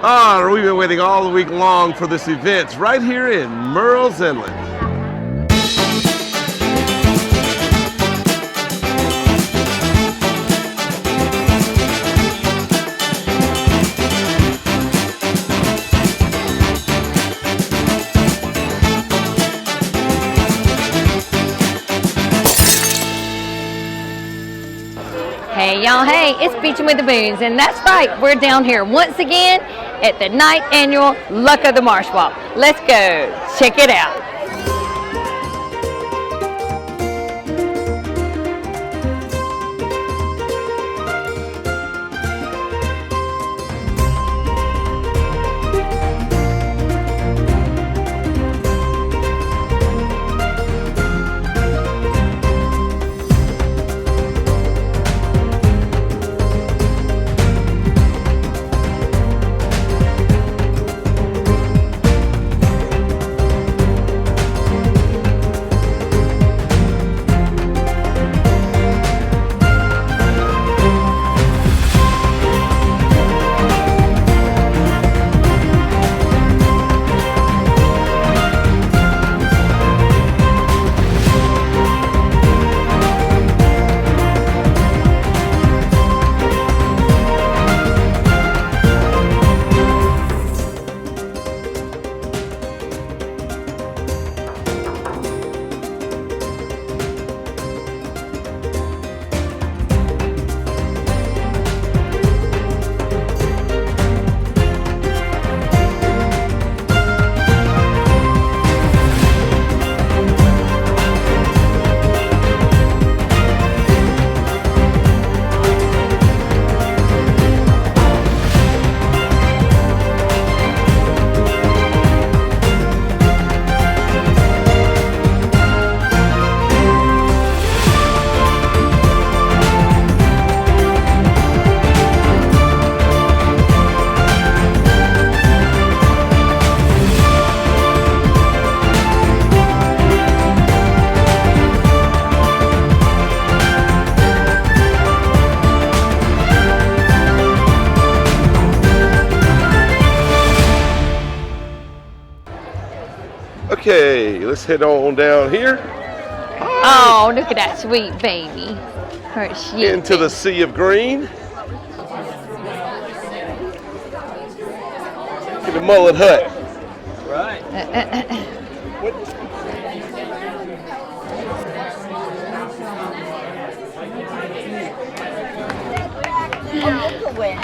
We've been waiting all week long for this event right here in Murrells Inlet. Hey y'all, hey, it's Beachin With The Boones, and that's right, we're down here once again at the 9th annual Luck of the Marsh Walk. Let's go, check it out. Okay, let's head on down here. Oh, look at that sweet baby. Her shit. Into the sea of green. To the mullet hut. Right.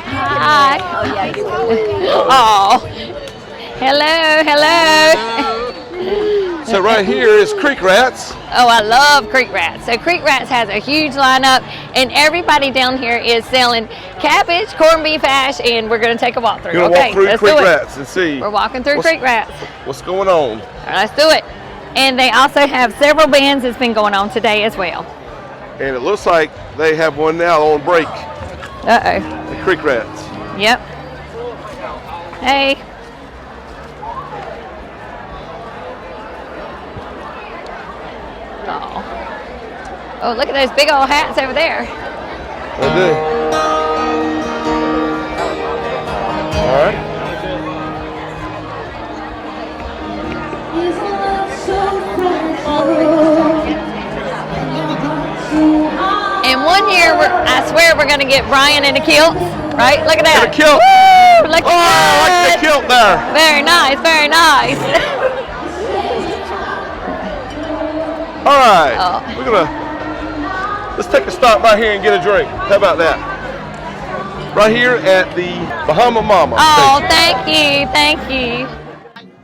Hi. Oh yeah, you will. Oh, hello, hello. So right here is creek rats. Oh, I love Creek Rats. So Creek Rats has a huge lineup, and everybody down here is selling cabbage, corned beef hash, and we're going to take a walk through. We're gonna walk through let's Creek do it. Rats and see. We're walking through Creek Rats. What's going on? All right, let's do it. And they also have several bands that's been going on today as well. And it looks like they have one now on break. Uh-oh. The Creek Rats. Yep. Hey. Oh. Oh, look at those big old hats over there. They do. All right. And one year, I swear we're going to get Brian in a kilt, right? Look at that. Got a kilt. Woo, look Oh, I like the kilt there. Very nice, very nice. All right. Oh. Let's take a stop right here and get a drink. How about that? Right here at the Bahama Mama. Oh, thank you, thank you.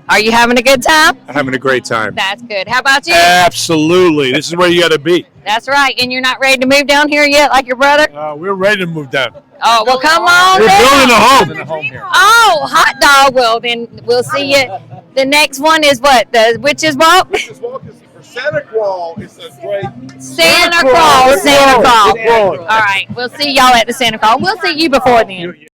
Are you having a good time? I'm having a great time. That's good. How about you? Absolutely. This is where you got to be. That's right. And you're not ready to move down here yet, like your brother? We're ready to move down. Oh, well, come on We're down. building a home here. Oh, hot dog. Well, then we'll see you. The next one is what? The Witch's Walk? Witch's Walk is for Santa Claus. It's a great Santa Claus. Santa Claus. Santa Claus. All right. We'll see y'all at the Santa Claus. We'll see you before then.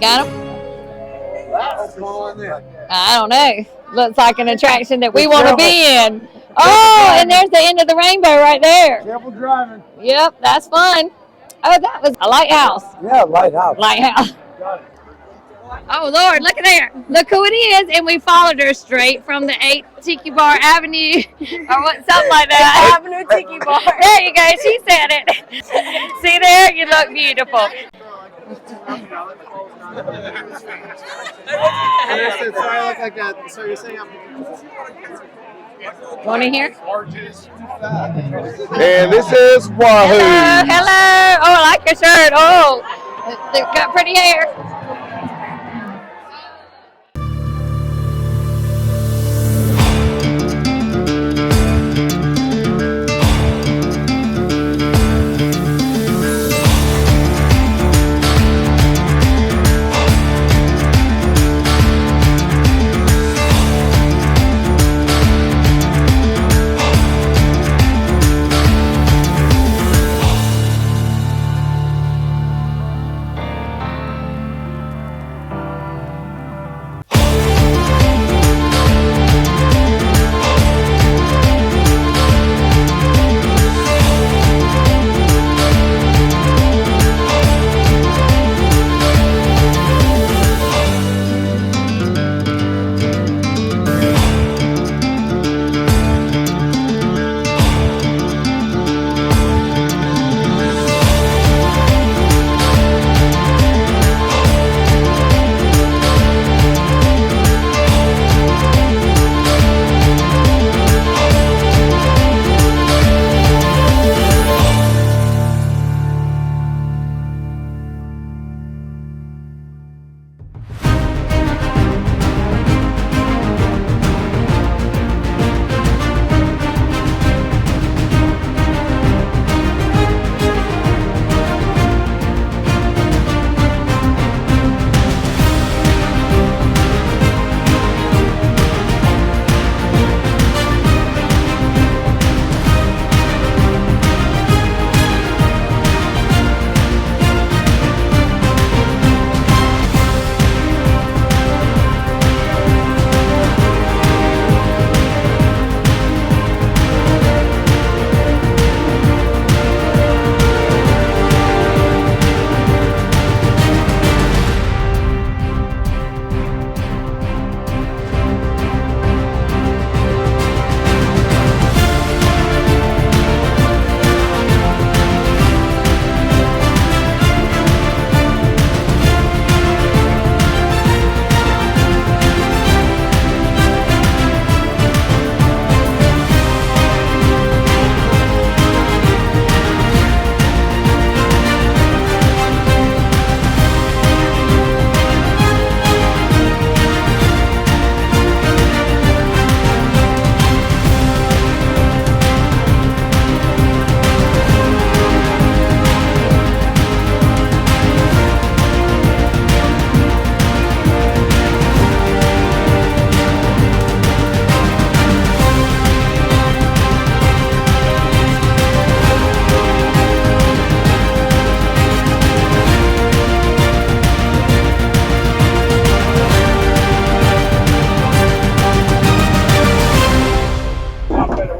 got them? I don't know. Looks like an attraction that we want to be in. Oh, and there's the end of the rainbow right there. Careful driving. Yep, that's fun. Oh, that was a lighthouse. Yeah, lighthouse. Lighthouse. Oh, Lord, look at there. Look who it is. And we followed her straight from the 8 Tiki Bar Avenue or what, something like that. Avenue Tiki Bar. There you go. She said it. See there? You look beautiful. Sorry, I look like that. So you're saying Want to hear? And this is Wahoo. Hello. Oh, I like your shirt. Oh, they've got pretty hair.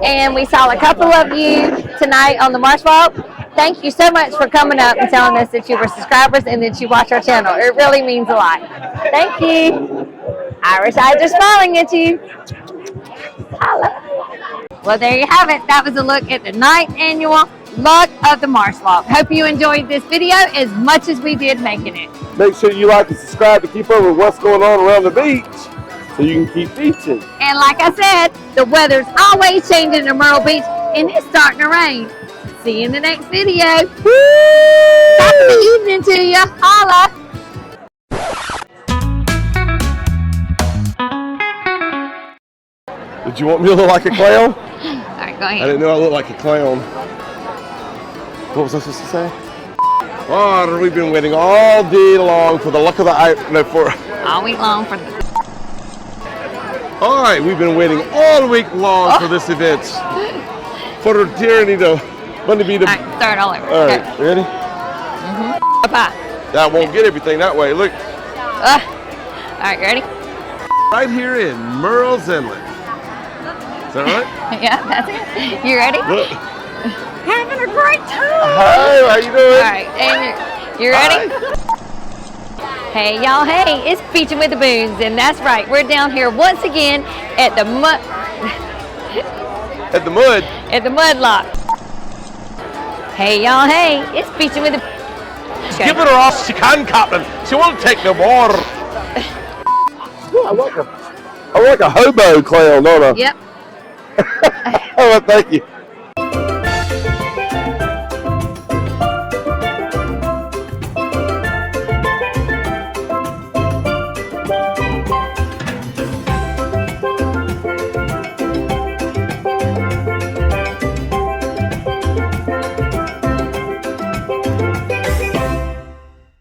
And we saw a couple of you tonight on the Marsh Walk. Thank you so much for coming up and telling us that you were subscribers and that you watch our channel. It really means a lot. Thank you. Irish Eye just smiling at you. Holla. Well, there you have it. That was a look at the 9th annual Luck of the Marsh Walk. Hope you enjoyed this video as much as we did making it. Make sure you like and subscribe to keep up with what's going on around the beach so you can keep beaching. And like I said, the weather's always changing in Myrtle Beach and it's starting to rain. See you in the next video. Woo! Happy evening to you. Holla. Did you want me to look like a clown? All right, go I ahead. didn't know I looked like a clown. What was I supposed to say? Oh, we've been waiting all day long for the luck of the All week long for the... All right, we've been waiting all week long for this event. For the tyranny to be the... All right, start all over. All right, ready? Bye-bye. That won't get everything that way. Look, All right, ready? Right here in Murrells Inlet. Is that right? Yeah, that's it. You ready? Look. Having a great time. Hi, how you doing? All right, and you ready? Hey, y'all. Hey, it's Beachin With The Boones, and that's right. We're down here once again at the At the mud. at the mud lock. Hey, y'all. Hey, it's Beachin With The. Okay. Give her off, she can, Captain. She won't take no more. I like a hobo clown, don't I? Yep. Oh, thank you.